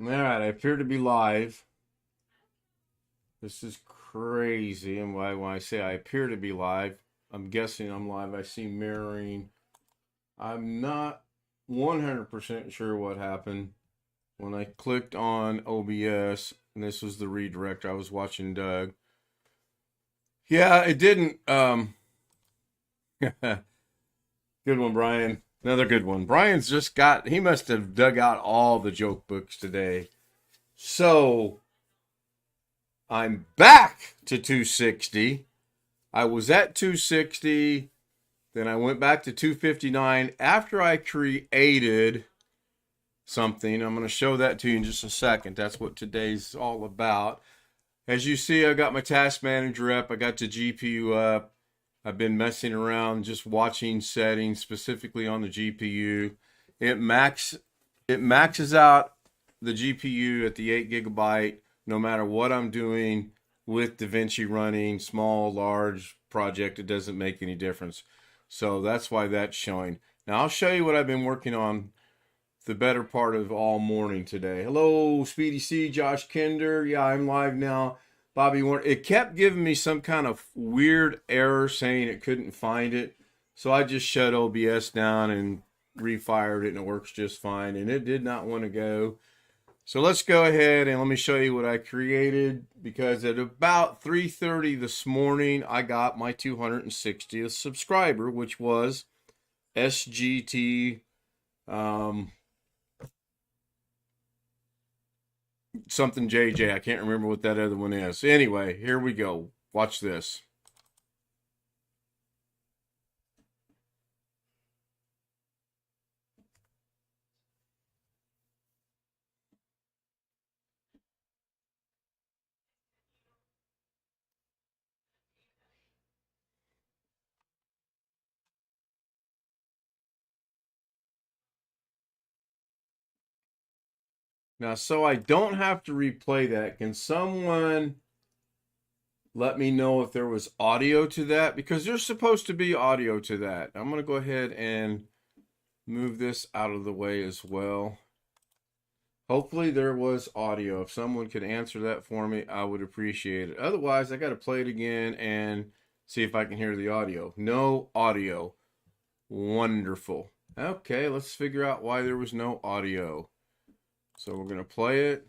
All right, I appear to be live. This is crazy. And why when I say I appear to be live, I'm guessing I'm live. I see mirroring. I'm not 100% sure what happened when I clicked on OBS. And this was the redirect. I was watching Doug. Yeah, it didn't. Good one, Brian. Another good one. Brian's just got. He must have dug out all the joke books today. So I'm back to 260. I was at 260, then I went back to 259 after I created something. I'm going to show that to you in just a second. That's what today's all about. As you see, I got my task manager up. I got the GPU up. I've been messing around just watching settings specifically on the GPU. It max it maxes out the GPU at the 8 gigabyte no matter what I'm doing with Davinci running, small, large project, it doesn't make any difference. So that's why that's showing. Now I'll show you what I've been working on the better part of all morning today. Hello, Speedy C, Josh Kinder. Yeah, I'm live now. Bobby Warren. It kept giving me some kind of weird error saying it couldn't find it. So I just shut OBS down and refired it and it works just fine. And it did not want to go. So let's go ahead and let me show you what I created, because at about 3:30 this morning, I got my 260th subscriber, which was SGT something JJ. I can't remember what that other one is. Anyway, here we go. Watch this. Now, so I don't have to replay that, can someone let me know if there was audio to that? Because there's supposed to be audio to that. I'm going to go ahead and move this out of the way as well. Hopefully there was audio. If someone could answer that for me, I would appreciate it. Otherwise, I got to play it again and see if I can hear the audio. No audio. Wonderful. Okay, let's figure out why there was no audio. So we're going to play it.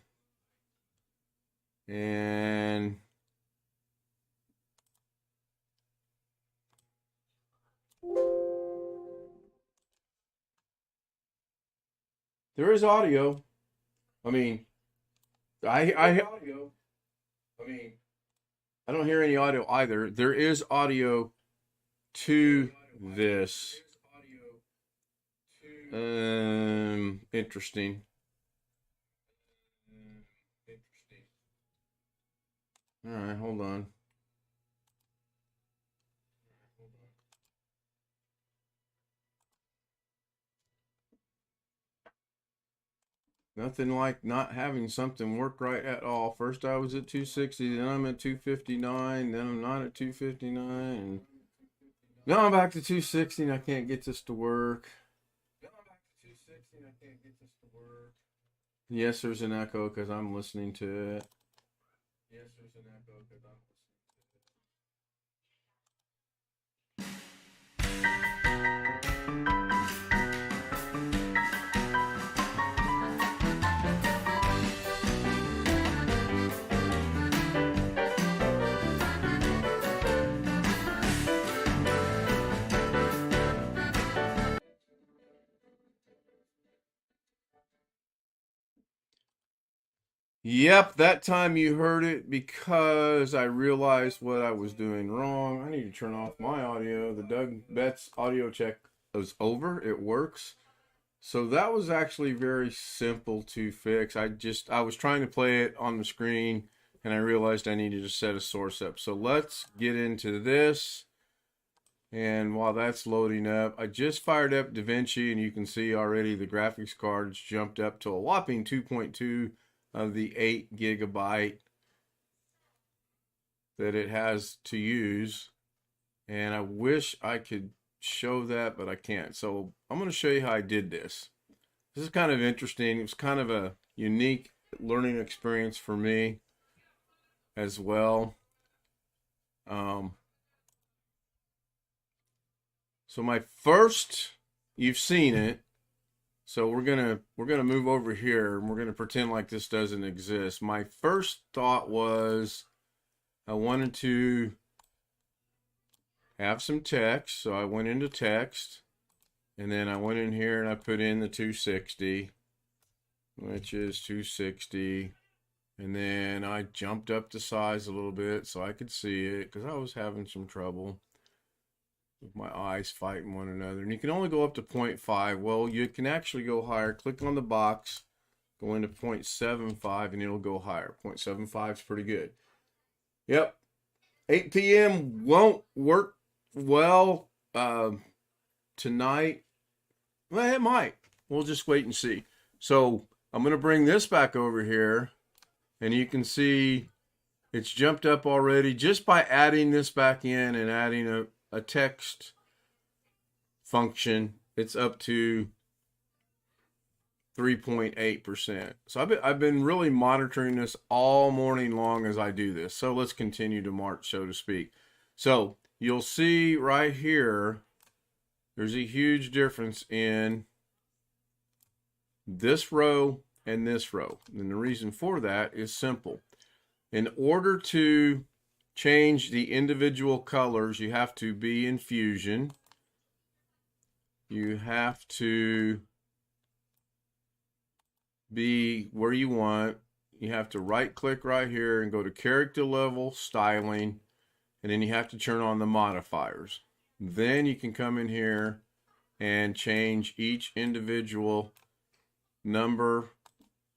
And there is audio. I mean, I audio. I mean, I don't hear any audio either. There is audio to this. Interesting. All right, hold on. Nothing like not having something work right at all. First I was at 260, then I'm at 259, then I'm not at 259, and now I'm back to 260 and I can't get this to work. Yes, there's an echo because I'm listening to it. Yes, there's an echo because I'm Yep, that time you heard it because I realized what I was doing wrong. I need to turn off my audio. The Doug Betts audio check is over. It works. So that was actually very simple to fix. I was trying to play it on the screen and I realized I needed to set a source up. So let's get into this. And while that's loading up, I just fired up Davinci and you can see already the graphics cards jumped up to a whopping 2.2 of the 8 gigabyte that it has to use. And I wish I could show that, but I can't. So I'm going to show you how I did this. This is kind of interesting. It was kind of a unique learning experience for me as well. So my first, you've seen it. So we're gonna move over here and we're gonna pretend like this doesn't exist. My first thought was I wanted to have some text, so I went into text, and then I went in here and I put in the 260, which is 260, and then I jumped up the size a little bit so I could see it because I was having some trouble with my eyes fighting one another. And you can only go up to 0.5. Well, you can actually go higher. Click on the box, go into 0.75, and it'll go higher. 0.75 is pretty good. Yep. 8 p.m. won't work well tonight. Well, it might. We'll just wait and see. So I'm going to bring this back over here, and you can see it's jumped up already just by adding this back in and adding a text function. It's up to 3.8%. So I've been really monitoring this all morning long as I do this. So let's continue to march, so to speak. So you'll see right here, there's a huge difference in this row and this row. And the reason for that is simple. In order to change the individual colors, you have to be in Fusion. You have to be where you want. You have to right click right here and go to character level, styling, and then you have to turn on the modifiers. Then you can come in here and change each individual number,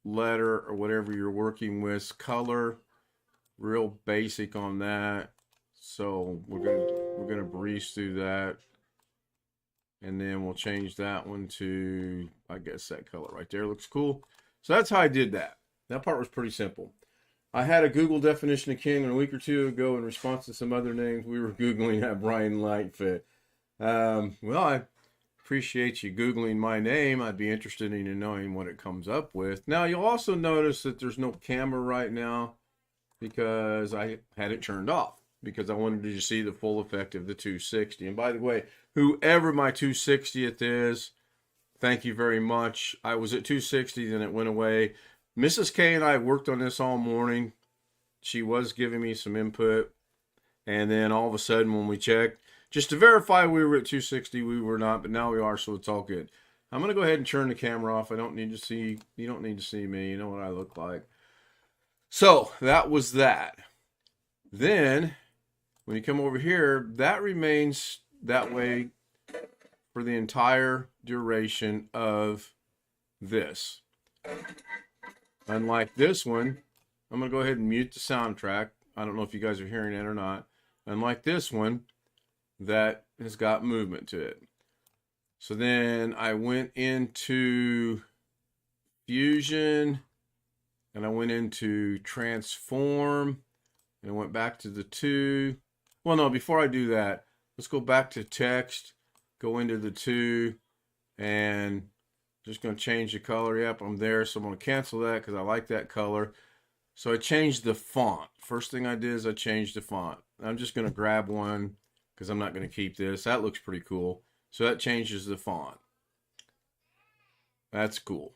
letter, or whatever you're working with, color. Real basic on that. So we're gonna breeze through that, and then we'll change that one to, I guess that color right there looks cool. So that's how I did that. That part was pretty simple. I had a Google definition of King a week or two ago in response to some other names. We were Googling that Brian Lightfoot. Well, I appreciate you Googling my name. I'd be interested in knowing what it comes up with. Now, you'll also notice that there's no camera right now because I had it turned off because I wanted to see the full effect of the 260. And by the way, whoever my 260th is, thank you very much. I was at 260, then it went away. Mrs. K and I worked on this all morning. She was giving me some input. And then all of a sudden when we checked, just to verify we were at 260, we were not, but now we are, so it's all good. I'm going to go ahead and turn the camera off. I don't need to see, you don't need to see me. You know what I look like. So that was that. Then when you come over here, that remains that way for the entire duration of this. Unlike this one, I'm going to go ahead and mute the soundtrack. I don't know if you guys are hearing it or not. Unlike this one, that has got movement to it. So then I went into Fusion, and I went into Transform, and I went back to the 2. Well, no, before I do that, let's go back to Text, go into the 2, and just going to change the color. Yep, I'm there, so I'm going to cancel that because I like that color. So I changed the font. First thing I did is I changed the font. I'm just going to grab one because I'm not going to keep this. That looks pretty cool. So that changes the font. That's cool.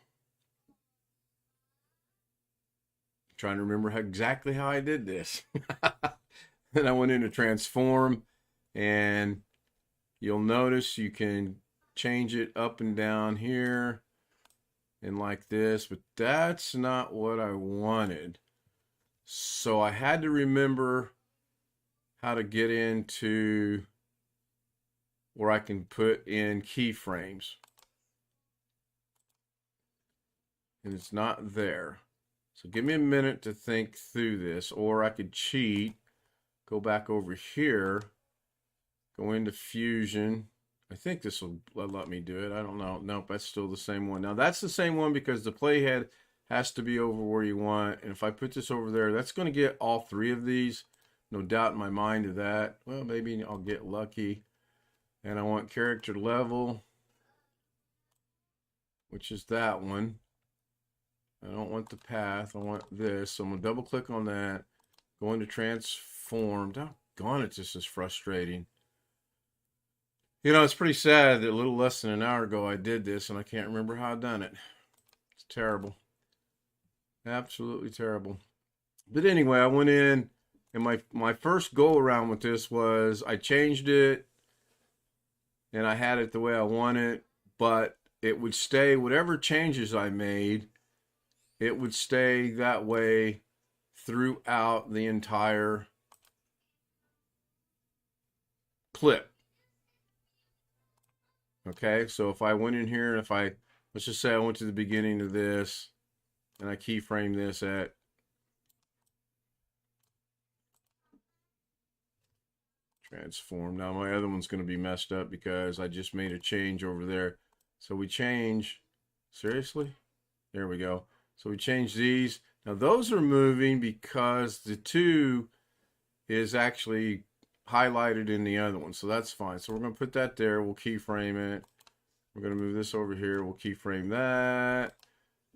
I'm trying to remember exactly how I did this. Then I went into Transform, and you'll notice you can change it up and down here and like this, but that's not what I wanted. So I had to remember how to get into where I can put in keyframes. And it's not there. So give me a minute to think through this, or I could cheat, go back over here, go into Fusion. I think this will let me do it. I don't know. Nope, that's still the same one. Now that's the same one because the playhead has to be over where you want. And if I put this over there, that's going to get all 3 of these. No doubt in my mind of that. Well, maybe I'll get lucky. And I want character level, which is that one. I don't want the path. I want this. So I'm going to double click on that. Go into transform. Doggone it, this is frustrating. You know, it's pretty sad that a little less than an hour ago I did this and I can't remember how I done it. It's terrible. Absolutely terrible. But anyway, I went in and my first go around with this was I changed it and I had it the way I want it, but it would stay, whatever changes I made, it would stay that way throughout the entire clip. Okay, so if I went in here and if I, let's just say I went to the beginning of this and I keyframe this at transform. Now my other one's going to be messed up because I just made a change over there. So we change, seriously? There we go. So we change these. Now those are moving because the 2 is actually highlighted in the other one. So that's fine. So we're going to put that there. We'll keyframe it. We're going to move this over here. We'll keyframe that.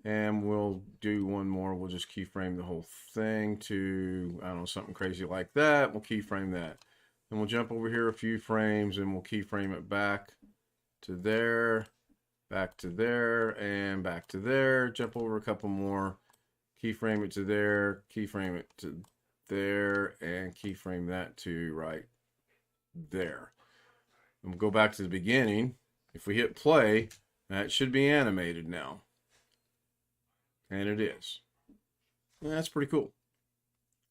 And we'll do one more. We'll just keyframe the whole thing to, I don't know, something crazy like that. We'll keyframe that. And we'll jump over here a few frames and we'll keyframe it back to there, back to there, and back to there. Jump over a couple more. Keyframe it to there, keyframe it to there, and keyframe that to right there. And we'll go back to the beginning. If we hit play, that should be animated now. And it is. And that's pretty cool.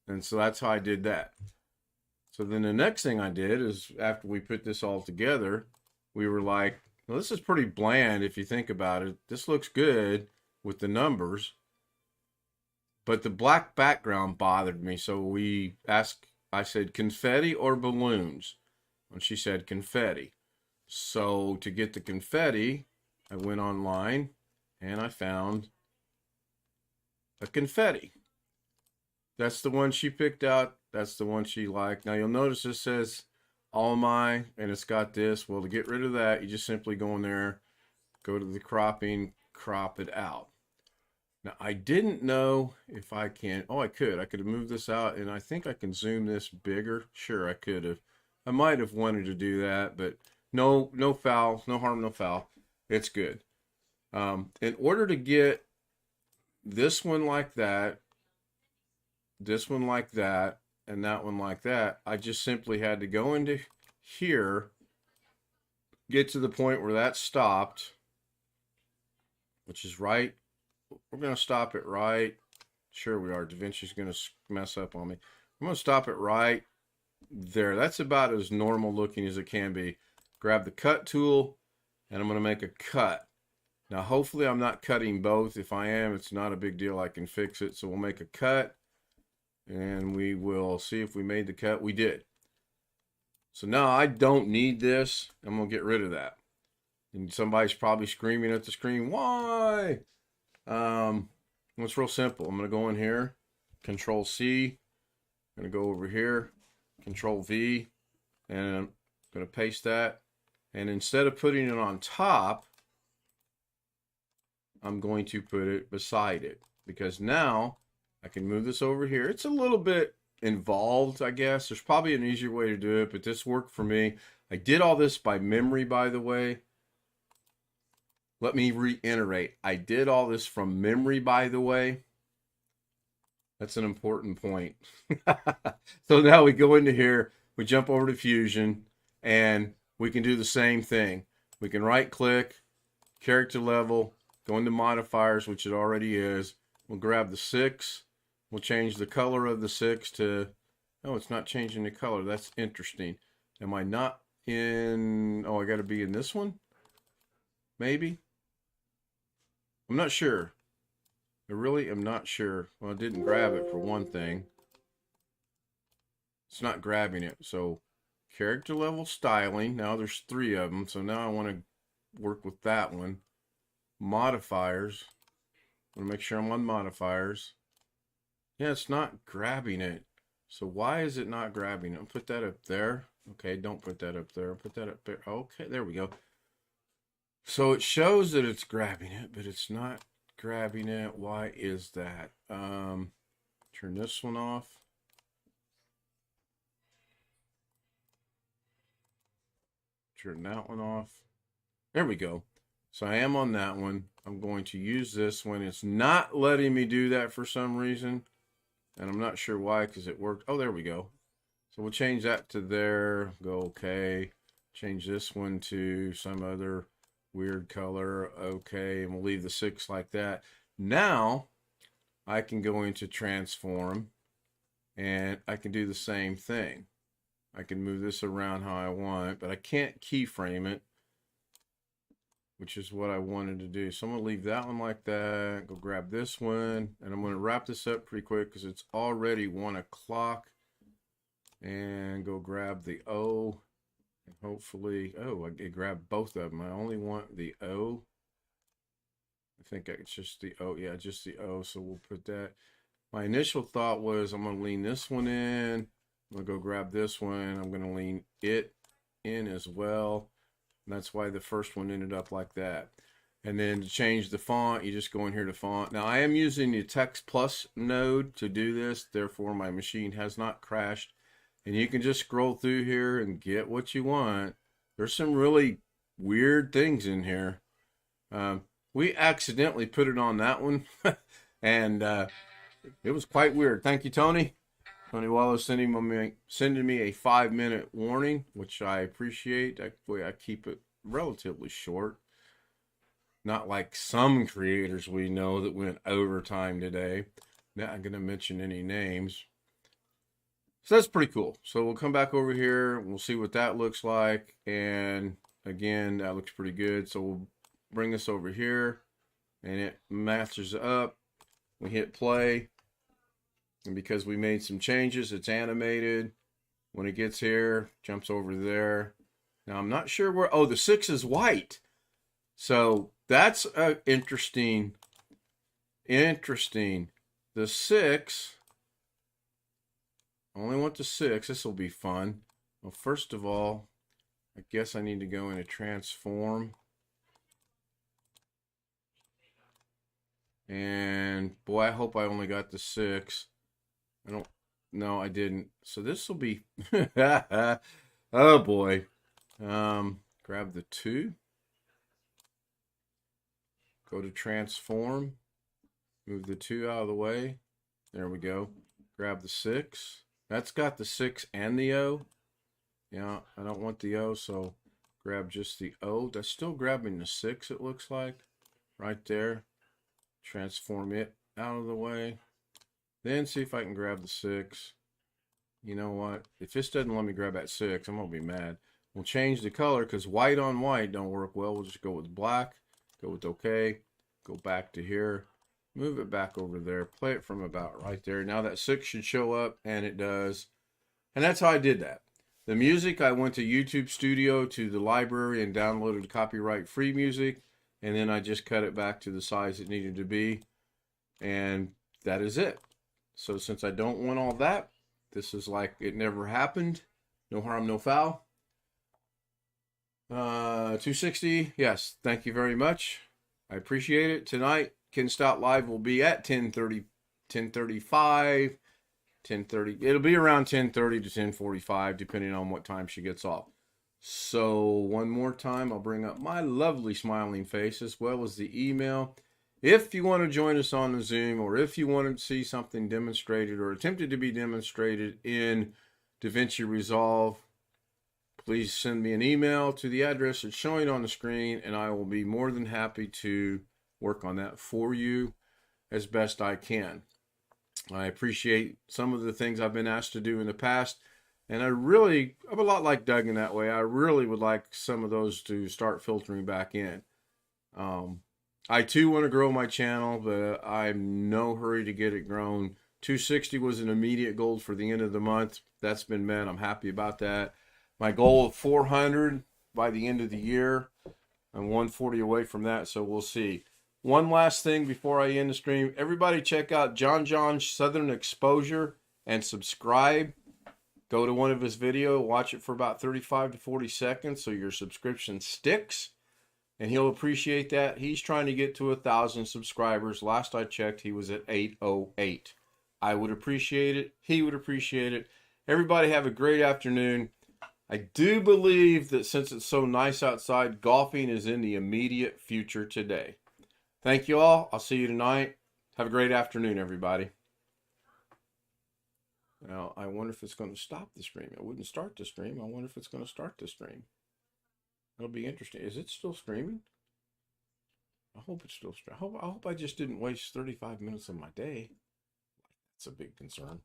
And so that's how I did that. So then the next thing I did is after we put this all together, we were like, well, this is pretty bland if you think about it. This looks good with the numbers, but the black background bothered me. So we asked, I said, confetti or balloons? And she said confetti. So to get the confetti, I went online and I found a confetti. That's the one she picked out. That's the one she liked. Now you'll notice this says all my, and it's got this. Well, to get rid of that, you just simply go in there, go to the cropping, crop it out. Now I didn't know if I can, oh, I could have moved this out and I think I can zoom this bigger. Sure, I could have. I might have wanted to do that, but no foul, no harm, no foul. It's good. In order to get this one like that, this one like that, and that one like that, I just simply had to go into here, get to the point where that stopped, which is right. We're going to stop it right. Sure we are. Davinci's going to mess up on me. I'm going to stop it right there. That's about as normal looking as it can be. Grab the cut tool, and I'm going to make a cut. Now, hopefully I'm not cutting both. If I am, it's not a big deal. I can fix it. So we'll make a cut. And we will see if we made the cut. We did. So now I don't need this. I'm going to get rid of that. And somebody's probably screaming at the screen, why? It's real simple. I'm going to go in here, Control C. I'm going to go over here, Control V. And I'm going to paste that. And instead of putting it on top, I'm going to put it beside it. Because now I can move this over here. It's a little bit involved, I guess. There's probably an easier way to do it, but this worked for me. I did all this by memory, by the way. Let me reiterate. I did all this from memory, by the way. That's an important point. So now we go into here, we jump over to Fusion, and we can do the same thing. We can right-click, character level, go into modifiers, which it already is. We'll grab the 6. We'll change the color of the 6 to, oh, it's not changing the color. That's interesting. Am I not in, oh, I got to be in this one? Maybe? I'm not sure. I really am not sure. Well, I didn't grab it for one thing. It's not grabbing it. So, character level styling. Now there's 3 of them. So now I want to work with that one. Modifiers. I want to make sure I'm on modifiers. Yeah, it's not grabbing it. So why is it not grabbing it? I'll put that up there. Okay, don't put that up there. I'll put that up there. Okay, there we go. So it shows that it's grabbing it, but it's not grabbing it. Why is that? Turn this one off. Turn that one off. There we go. So I am on that one. I'm going to use this when it's not letting me do that for some reason. And I'm not sure why, because it worked. Oh, there we go. So we'll change that to there. Go okay. Change this one to some other weird color. Okay. And we'll leave the 6 like that. Now I can go into transform and I can do the same thing. I can move this around how I want, but I can't keyframe it, which is what I wanted to do. So I'm going to leave that one like that. Go grab this one, and I'm going to wrap this up pretty quick because it's already 1 o'clock. And go grab the O, and hopefully, oh, I grabbed both of them. I only want the O. I think it's just the O. Yeah, just the O. So we'll put that. My initial thought was I'm going to lean this one in. I'm going to go grab this one. I'm going to lean it in as well. And that's why the first one ended up like that. And then to change the font, you just go in here to font. Now I am using the Text Plus node to do this. Therefore, my machine has not crashed. And you can just scroll through here and get what you want. There's some really weird things in here. We accidentally put it on that one. And it was quite weird. Thank you, Tony. Tony Wallace sending me a 5-minute warning, which I appreciate. That way I keep it relatively short. Not like some creators we know that went overtime today. Not going to mention any names. So that's pretty cool. So we'll come back over here. We'll see what that looks like. And again, that looks pretty good. So we'll bring this over here. And it matches up. We hit play. And because we made some changes, it's animated. When it gets here, jumps over there. Now, I'm not sure where... Oh, the 6 is white. So that's interesting. Interesting. The 6... I only want the 6. This will be fun. Well, first of all, I guess I need to go into transform. And boy, I hope I only got the 6. I don't, no, I didn't. So this will be, oh boy. Grab the 2. Go to transform. Move the 2 out of the way. There we go. Grab the 6. That's got the 6 and the O. Yeah, I don't want the O, so grab just the O. That's still grabbing the 6, it looks like. Right there. Transform it out of the way. Then see if I can grab the 6. You know what? If this doesn't let me grab that 6, I'm going to be mad. We'll change the color because white on white don't work well. We'll just go with black. Go with OK. Go back to here. Move it back over there. Play it from about right there. Now that 6 should show up, and it does. And that's how I did that. The music, I went to YouTube Studio to the library and downloaded copyright-free music. And then I just cut it back to the size it needed to be. And that is it. So since I don't want all that, this is like it never happened. No harm, no foul. 260, yes, thank you very much. I appreciate it. Tonight, Ken Stout Live will be at 10:30, 10:35, 10:30. It'll be around 10:30 to 10:45, depending on what time she gets off. So one more time, I'll bring up my lovely smiling face as well as the email. If you want to join us on the Zoom, or if you want to see something demonstrated or attempted to be demonstrated in Davinci Resolve, please send me an email to the address that's showing on the screen, and I will be more than happy to work on that for you as best I can. I appreciate some of the things I've been asked to do in the past, and I'm a lot like Doug in that way. I really would like some of those to start filtering back in. I too want to grow my channel, but I'm in no hurry to get it grown. 260 was an immediate goal for the end of the month. That's been met. I'm happy about that. My goal of 400 by the end of the year. I'm 140 away from that, so we'll see. One last thing before I end the stream. Everybody check out John Southern Exposure and subscribe. Go to one of his videos, watch it for about 35 to 40 seconds so your subscription sticks. and he'll appreciate that. He's trying to get to 1,000 subscribers. Last I checked, he was at 808. I would appreciate it. He would appreciate it. Everybody have a great afternoon. I do believe that since it's so nice outside, golfing is in the immediate future today. Thank you all. I'll see you tonight. Have a great afternoon, everybody. Now, I wonder if it's going to stop the stream. It wouldn't start the stream. I wonder if it's going to start the stream. It'll be interesting. Is it still streaming? I hope it's still streaming. I hope I just didn't waste 35 minutes of my day. That's a big concern.